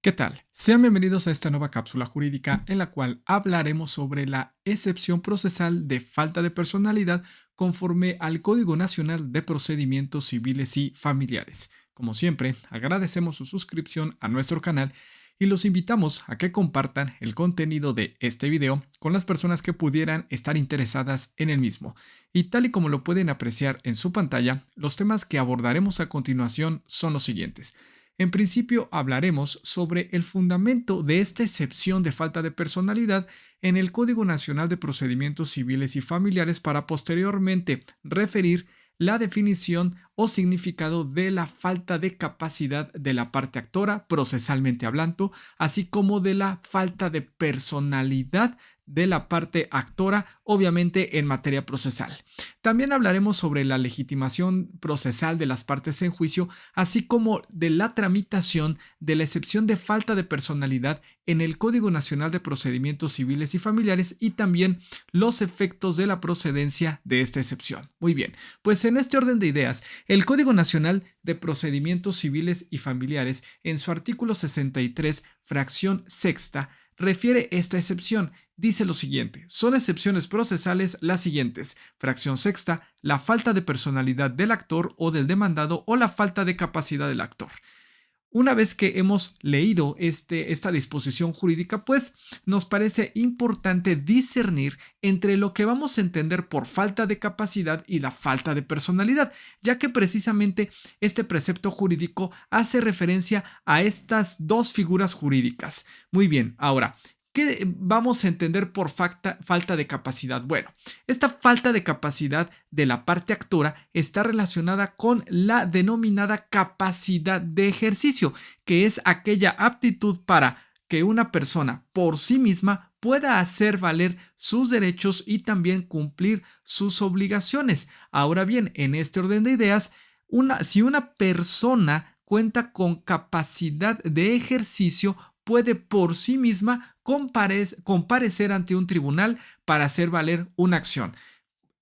¿Qué tal? Sean bienvenidos a esta nueva cápsula jurídica en la cual hablaremos sobre la excepción procesal de falta de personalidad conforme al Código Nacional de Procedimientos Civiles y Familiares. Como siempre, agradecemos su suscripción a nuestro canal y los invitamos a que compartan el contenido de este video con las personas que pudieran estar interesadas en el mismo. Y tal y como lo pueden apreciar en su pantalla, los temas que abordaremos a continuación son los siguientes. En principio hablaremos sobre el fundamento de esta excepción de falta de personalidad en el Código Nacional de Procedimientos Civiles y Familiares para posteriormente referir la definición o significado de la falta de capacidad de la parte actora, procesalmente hablando, así como de la falta de personalidad de la parte actora, obviamente en materia procesal. También hablaremos sobre la legitimación procesal de las partes en juicio, así como de la tramitación de la excepción de falta de personalidad en el Código Nacional de Procedimientos Civiles y Familiares y también los efectos de la procedencia de esta excepción. Muy bien, pues en este orden de ideas, el Código Nacional de Procedimientos Civiles y Familiares, en su artículo 63, fracción sexta, refiere esta excepción. Dice lo siguiente: son excepciones procesales las siguientes. Fracción sexta, la falta de personalidad del actor o del demandado o la falta de capacidad del actor. Una vez que hemos leído esta disposición jurídica, pues nos parece importante discernir entre lo que vamos a entender por falta de capacidad y la falta de personalidad, ya que precisamente este precepto jurídico hace referencia a estas dos figuras jurídicas. Muy bien, ahora, ¿qué vamos a entender por falta de capacidad? Bueno, esta falta de capacidad de la parte actora está relacionada con la denominada capacidad de ejercicio, que es aquella aptitud para que una persona por sí misma pueda hacer valer sus derechos y también cumplir sus obligaciones. Ahora bien, en este orden de ideas, si una persona cuenta con capacidad de ejercicio, puede por sí misma comparecer ante un tribunal para hacer valer una acción.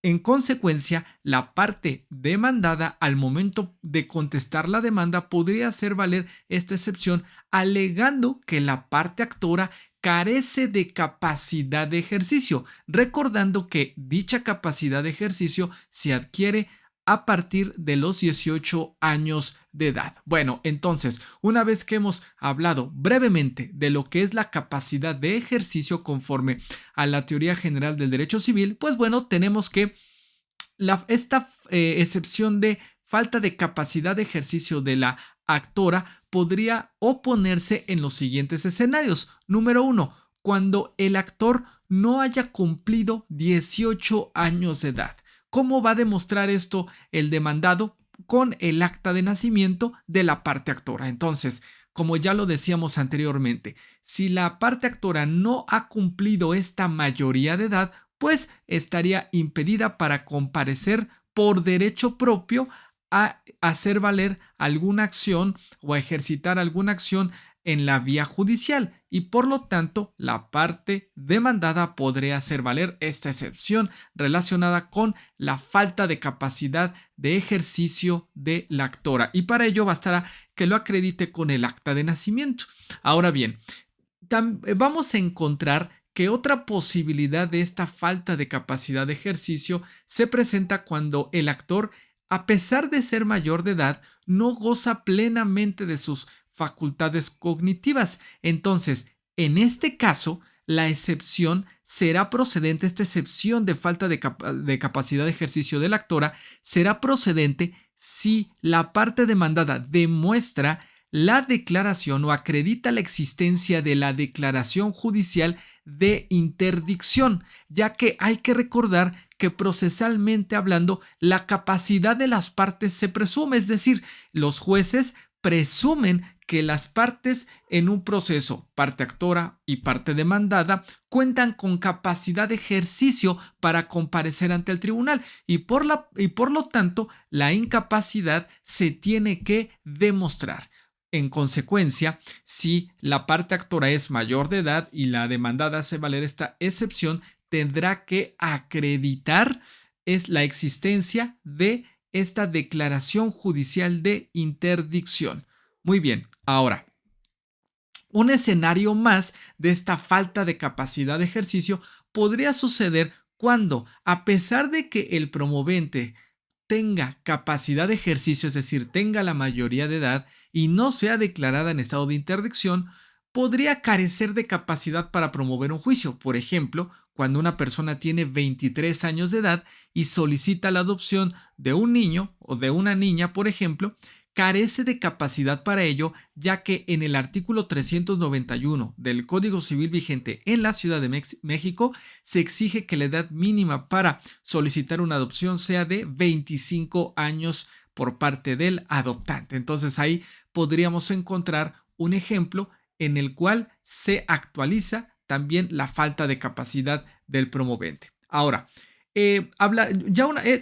En consecuencia, la parte demandada al momento de contestar la demanda podría hacer valer esta excepción alegando que la parte actora carece de capacidad de ejercicio, recordando que dicha capacidad de ejercicio se adquiere a partir de los 18 años de edad. Bueno, entonces, una vez que hemos hablado brevemente de lo que es la capacidad de ejercicio conforme a la teoría general del derecho civil, pues bueno, tenemos que esta excepción de falta de capacidad de ejercicio de la actora podría oponerse en los siguientes escenarios. Número uno, cuando el actor no haya cumplido 18 años de edad. ¿Cómo va a demostrar esto el demandado? Con el acta de nacimiento de la parte actora. Entonces, como ya lo decíamos anteriormente, si la parte actora no ha cumplido esta mayoría de edad, pues estaría impedida para comparecer por derecho propio a hacer valer alguna acción o a ejercitar alguna acción en la vía judicial y por lo tanto la parte demandada podría hacer valer esta excepción relacionada con la falta de capacidad de ejercicio de la actora y para ello bastará que lo acredite con el acta de nacimiento. Ahora bien, vamos a encontrar que otra posibilidad de esta falta de capacidad de ejercicio se presenta cuando el actor, a pesar de ser mayor de edad, no goza plenamente de sus facultades cognitivas. Entonces, en este caso, la excepción será procedente, esta excepción de falta de capacidad de ejercicio de la actora será procedente si la parte demandada demuestra la declaración o acredita la existencia de la declaración judicial de interdicción, ya que hay que recordar que procesalmente hablando, la capacidad de las partes se presume, es decir, los jueces presumen que las partes en un proceso, parte actora y parte demandada, cuentan con capacidad de ejercicio para comparecer ante el tribunal y por lo tanto la incapacidad se tiene que demostrar. En consecuencia, si la parte actora es mayor de edad y la demandada hace valer esta excepción, tendrá que acreditar la existencia de esta declaración judicial de interdicción. Muy bien, ahora, Un escenario más de esta falta de capacidad de ejercicio podría suceder cuando, a pesar de que el promovente tenga capacidad de ejercicio, es decir, tenga la mayoría de edad y no sea declarada en estado de interdicción, podría carecer de capacidad para promover un juicio. Por ejemplo, cuando una persona tiene 23 años de edad y solicita la adopción de un niño o de una niña, por ejemplo, carece de capacidad para ello, ya que en el artículo 391 del Código Civil vigente en la Ciudad de México se exige que la edad mínima para solicitar una adopción sea de 25 años por parte del adoptante. Entonces ahí podríamos encontrar un ejemplo en el cual se actualiza también la falta de capacidad del promovente. Ahora,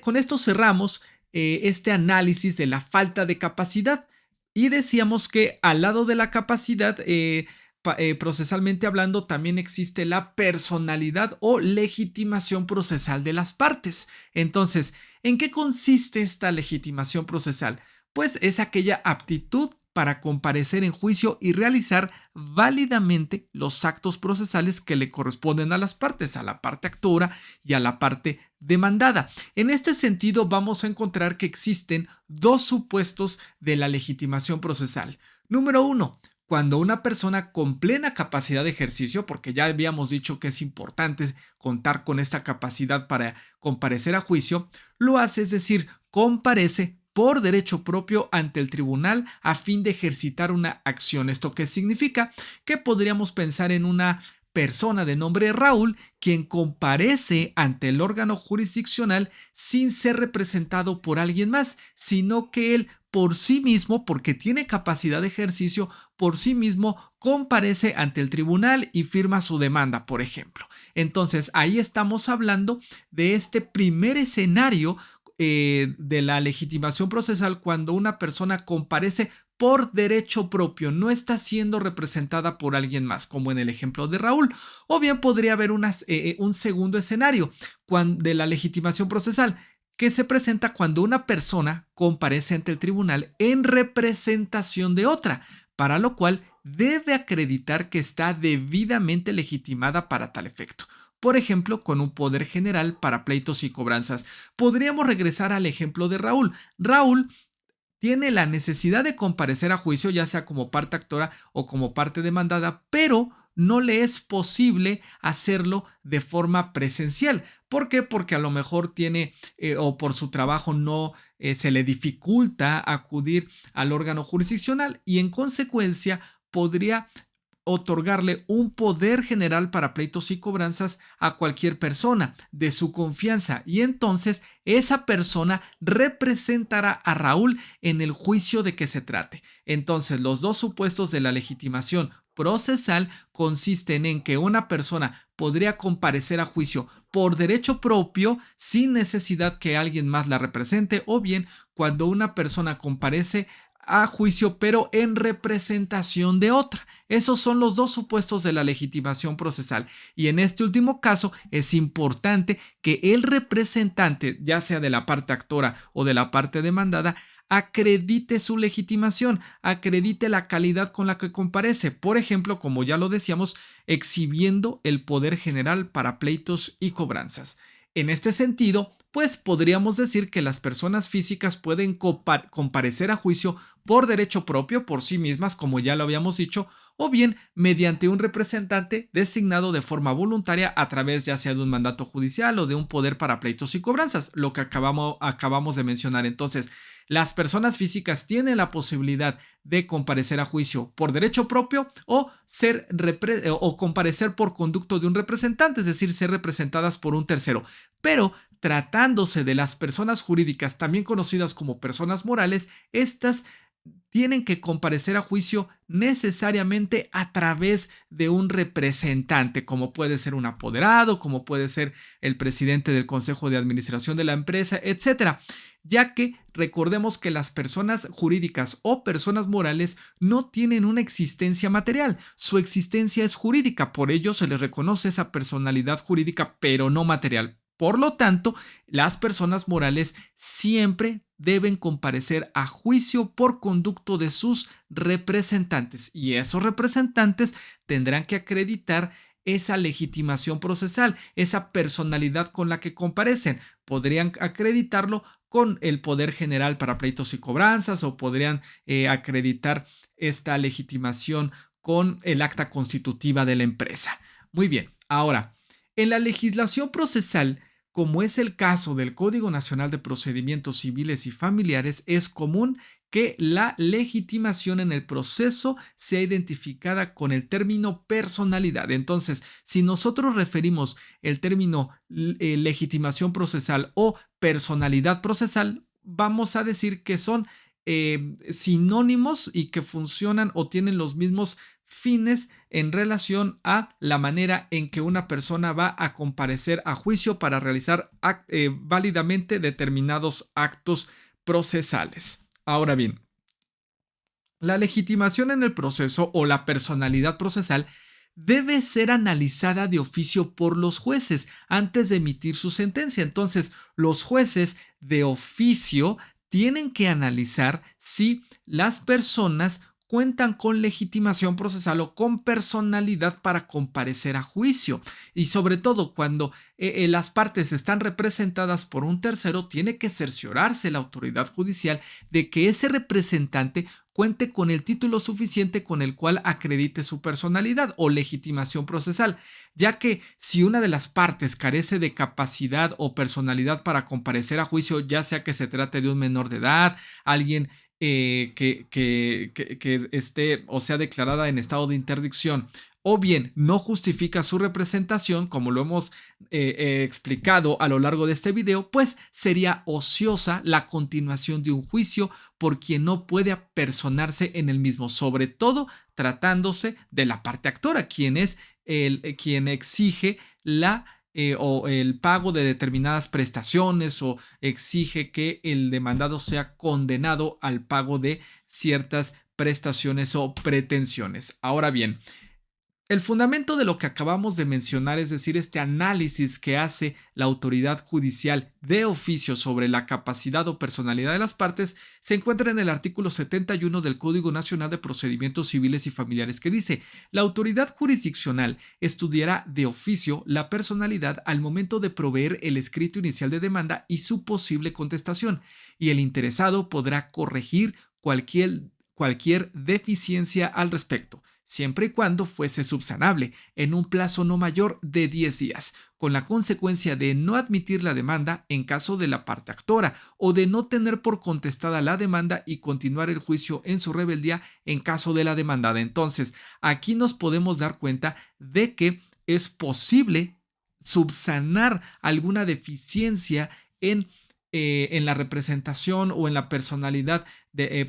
con esto cerramos este análisis de la falta de capacidad y decíamos que al lado de la capacidad, procesalmente hablando, también existe la personalidad o legitimación procesal de las partes. Entonces, ¿en qué consiste esta legitimación procesal? Pues es aquella aptitud para comparecer en juicio y realizar válidamente los actos procesales que le corresponden a las partes, a la parte actora y a la parte demandada. En este sentido, vamos a encontrar que existen dos supuestos de la legitimación procesal. Número uno, cuando una persona con plena capacidad de ejercicio, porque ya habíamos dicho que es importante contar con esta capacidad para comparecer a juicio, lo hace, es decir, comparece por derecho propio ante el tribunal a fin de ejercitar una acción. ¿Esto qué significa? Que podríamos pensar en una persona de nombre Raúl, quien comparece ante el órgano jurisdiccional sin ser representado por alguien más, sino que él por sí mismo, porque tiene capacidad de ejercicio, por sí mismo comparece ante el tribunal y firma su demanda, por ejemplo. Entonces, ahí estamos hablando de este primer escenario de la legitimación procesal cuando una persona comparece por derecho propio, no está siendo representada por alguien más, como en el ejemplo de Raúl. O bien podría haber un segundo escenario de la legitimación procesal que se presenta cuando una persona comparece ante el tribunal en representación de otra, para lo cual debe acreditar que está debidamente legitimada para tal efecto. Por ejemplo, con un poder general para pleitos y cobranzas. Podríamos regresar al ejemplo de Raúl. Raúl tiene la necesidad de comparecer a juicio, ya sea como parte actora o como parte demandada, pero no le es posible hacerlo de forma presencial. ¿Por qué? Porque a lo mejor tiene o por su trabajo no se le dificulta acudir al órgano jurisdiccional y en consecuencia podría otorgarle un poder general para pleitos y cobranzas a cualquier persona de su confianza y entonces esa persona representará a Raúl en el juicio de que se trate. Entonces, los dos supuestos de la legitimación procesal consisten en que una persona podría comparecer a juicio por derecho propio sin necesidad que alguien más la represente o bien cuando una persona comparece a juicio pero en representación de otra. Esos son los dos supuestos de la legitimación procesal y en este último caso es importante que el representante, ya sea de la parte actora o de la parte demandada, acredite su legitimación, acredite la calidad con la que comparece, por ejemplo, como ya lo decíamos, exhibiendo el poder general para pleitos y cobranzas. En este sentido, pues podríamos decir que las personas físicas pueden comparecer a juicio por derecho propio, por sí mismas, como ya lo habíamos dicho, o bien mediante un representante designado de forma voluntaria a través ya sea de un mandato judicial o de un poder para pleitos y cobranzas, lo que acabamos de mencionar. Entonces, las personas físicas tienen la posibilidad de comparecer a juicio por derecho propio o comparecer por conducto de un representante, es decir, ser representadas por un tercero. Pero tratándose de las personas jurídicas, también conocidas como personas morales, estas tienen que comparecer a juicio necesariamente a través de un representante, como puede ser un apoderado, como puede ser el presidente del consejo de administración de la empresa, etcétera. Ya que recordemos que las personas jurídicas o personas morales no tienen una existencia material, su existencia es jurídica, por ello se les reconoce esa personalidad jurídica, pero no material. Por lo tanto, las personas morales siempre deben comparecer a juicio por conducto de sus representantes y esos representantes tendrán que acreditar esa legitimación procesal, esa personalidad con la que comparecen. Podrían acreditarlo con el Poder General para Pleitos y Cobranzas o podrían acreditar esta legitimación con el acta constitutiva de la empresa. Muy bien, ahora, en la legislación procesal, como es el caso del Código Nacional de Procedimientos Civiles y Familiares, es común que la legitimación en el proceso sea identificada con el término personalidad. Entonces, si nosotros referimos el término legitimación procesal o personalidad procesal, vamos a decir que son sinónimos y que funcionan o tienen los mismos fines en relación a la manera en que una persona va a comparecer a juicio para realizar válidamente determinados actos procesales. Ahora bien, la legitimación en el proceso o la personalidad procesal debe ser analizada de oficio por los jueces antes de emitir su sentencia. Entonces, los jueces de oficio tienen que analizar si las personas cuentan con legitimación procesal o con personalidad para comparecer a juicio. Y sobre todo cuando las partes están representadas por un tercero, tiene que cerciorarse la autoridad judicial de que ese representante cuente con el título suficiente con el cual acredite su personalidad o legitimación procesal, ya que si una de las partes carece de capacidad o personalidad para comparecer a juicio, ya sea que se trate de un menor de edad, alguien que esté o sea declarada en estado de interdicción, o bien no justifica su representación, como lo hemos explicado a lo largo de este video, pues sería ociosa la continuación de un juicio por quien no puede apersonarse en el mismo, sobre todo tratándose de la parte actora, quien es quien exige o el pago de determinadas prestaciones o exige que el demandado sea condenado al pago de ciertas prestaciones o pretensiones. Ahora bien, el fundamento de lo que acabamos de mencionar, es decir, este análisis que hace la autoridad judicial de oficio sobre la capacidad o personalidad de las partes, se encuentra en el artículo 71 del Código Nacional de Procedimientos Civiles y Familiares, que dice: la autoridad jurisdiccional estudiará de oficio la personalidad al momento de proveer el escrito inicial de demanda y su posible contestación, y el interesado podrá corregir cualquier deficiencia al respecto, siempre y cuando fuese subsanable en un plazo no mayor de 10 días, con la consecuencia de no admitir la demanda en caso de la parte actora o de no tener por contestada la demanda y continuar el juicio en su rebeldía en caso de la demandada. Entonces, aquí nos podemos dar cuenta de que es posible subsanar alguna deficiencia en la representación o en la personalidad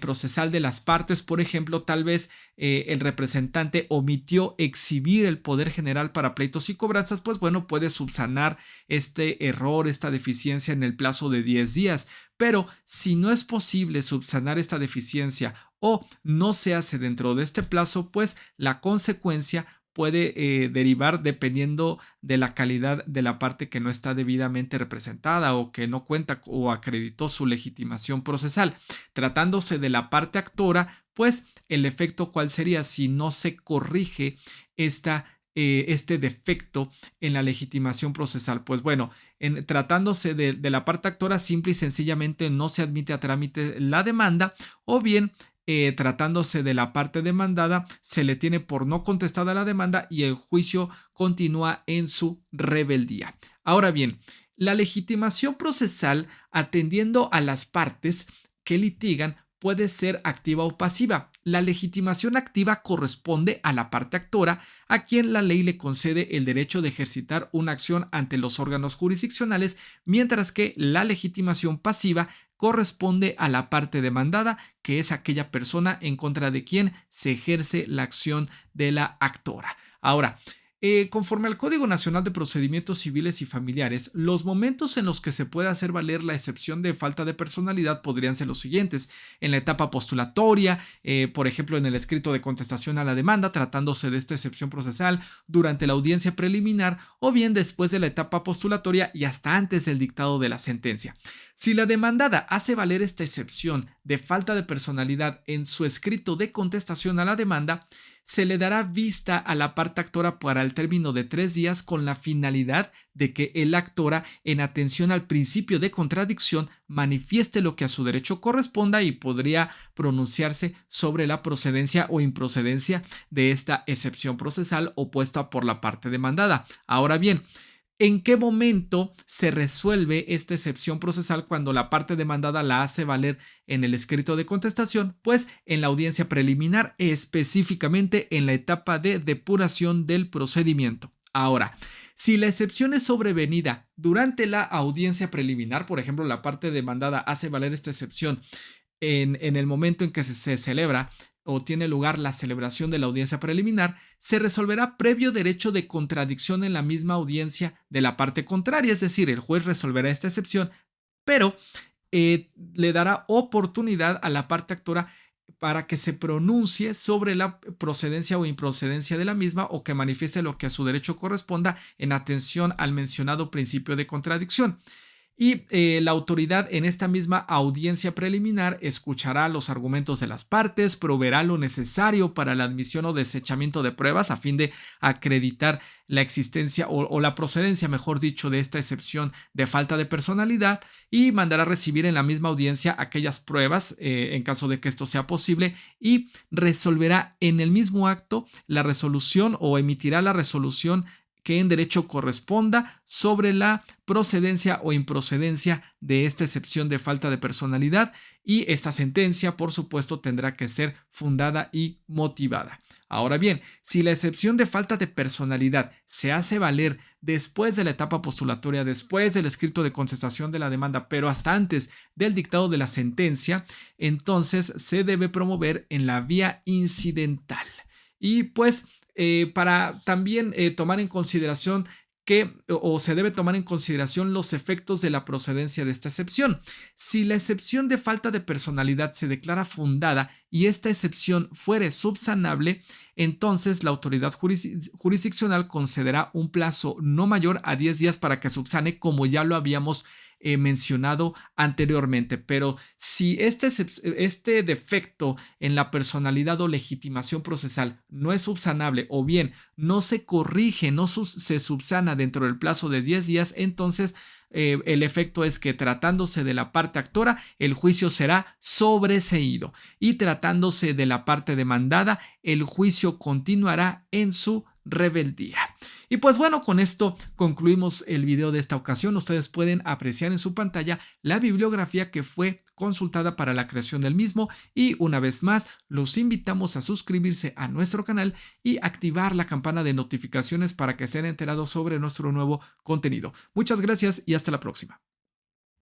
procesal de las partes. Por ejemplo, tal vez el representante omitió exhibir el Poder General para Pleitos y Cobranzas, pues bueno, puede subsanar este error, esta deficiencia en el plazo de 10 días. Pero si no es posible subsanar esta deficiencia o no se hace dentro de este plazo, pues la consecuencia puede derivar dependiendo de la calidad de la parte que no está debidamente representada o que no cuenta o acreditó su legitimación procesal. Tratándose de la parte actora, pues el efecto cuál sería si no se corrige este defecto en la legitimación procesal. Pues bueno, tratándose de la parte actora, simple y sencillamente no se admite a trámite la demanda, o bien tratándose de la parte demandada, se le tiene por no contestada la demanda y el juicio continúa en su rebeldía. Ahora bien, la legitimación procesal, atendiendo a las partes que litigan, puede ser activa o pasiva. La legitimación activa corresponde a la parte actora, a quien la ley le concede el derecho de ejercitar una acción ante los órganos jurisdiccionales, mientras que la legitimación pasiva corresponde a la parte demandada, que es aquella persona en contra de quien se ejerce la acción de la actora. Ahora, Conforme al Código Nacional de Procedimientos Civiles y Familiares, los momentos en los que se puede hacer valer la excepción de falta de personalidad podrían ser los siguientes: en la etapa postulatoria, por ejemplo, en el escrito de contestación a la demanda, tratándose de esta excepción procesal, durante la audiencia preliminar o bien después de la etapa postulatoria y hasta antes del dictado de la sentencia. Si la demandada hace valer esta excepción de falta de personalidad en su escrito de contestación a la demanda, se le dará vista a la parte actora para el término de 3 días con la finalidad de que el actora, en atención al principio de contradicción, manifieste lo que a su derecho corresponda y podría pronunciarse sobre la procedencia o improcedencia de esta excepción procesal opuesta por la parte demandada. Ahora bien, ¿en qué momento se resuelve esta excepción procesal cuando la parte demandada la hace valer en el escrito de contestación? Pues en la audiencia preliminar, específicamente en la etapa de depuración del procedimiento. Ahora, si la excepción es sobrevenida durante la audiencia preliminar, por ejemplo, la parte demandada hace valer esta excepción en el momento en que se celebra o tiene lugar la celebración de la audiencia preliminar, se resolverá previo derecho de contradicción en la misma audiencia de la parte contraria, es decir, el juez resolverá esta excepción, pero le dará oportunidad a la parte actora para que se pronuncie sobre la procedencia o improcedencia de la misma o que manifieste lo que a su derecho corresponda en atención al mencionado principio de contradicción. Y la autoridad en esta misma audiencia preliminar escuchará los argumentos de las partes, proveerá lo necesario para la admisión o desechamiento de pruebas a fin de acreditar la existencia o la procedencia, mejor dicho, de esta excepción de falta de personalidad y mandará recibir en la misma audiencia aquellas pruebas en caso de que esto sea posible y resolverá en el mismo acto la resolución o emitirá la resolución que en derecho corresponda sobre la procedencia o improcedencia de esta excepción de falta de personalidad, y esta sentencia, por supuesto, tendrá que ser fundada y motivada. Ahora bien, si la excepción de falta de personalidad se hace valer después de la etapa postulatoria, después del escrito de contestación de la demanda, pero hasta antes del dictado de la sentencia, entonces se debe promover en la vía incidental. Y pues para también tomar en consideración se debe tomar en consideración los efectos de la procedencia de esta excepción. Si la excepción de falta de personalidad se declara fundada y esta excepción fuere subsanable, entonces la autoridad jurisdiccional concederá un plazo no mayor a 10 días para que subsane, como ya lo habíamos mencionado anteriormente. Pero si este defecto en la personalidad o legitimación procesal no es subsanable o bien no se corrige, no se subsana dentro del plazo de 10 días, entonces el efecto es que, tratándose de la parte actora, el juicio será sobreseído, y tratándose de la parte demandada, el juicio continuará en su rebeldía. Y pues bueno, con esto concluimos el video de esta ocasión. Ustedes pueden apreciar en su pantalla la bibliografía que fue consultada para la creación del mismo, y una vez más los invitamos a suscribirse a nuestro canal y activar la campana de notificaciones para que estén enterados sobre nuestro nuevo contenido. Muchas gracias y hasta la próxima.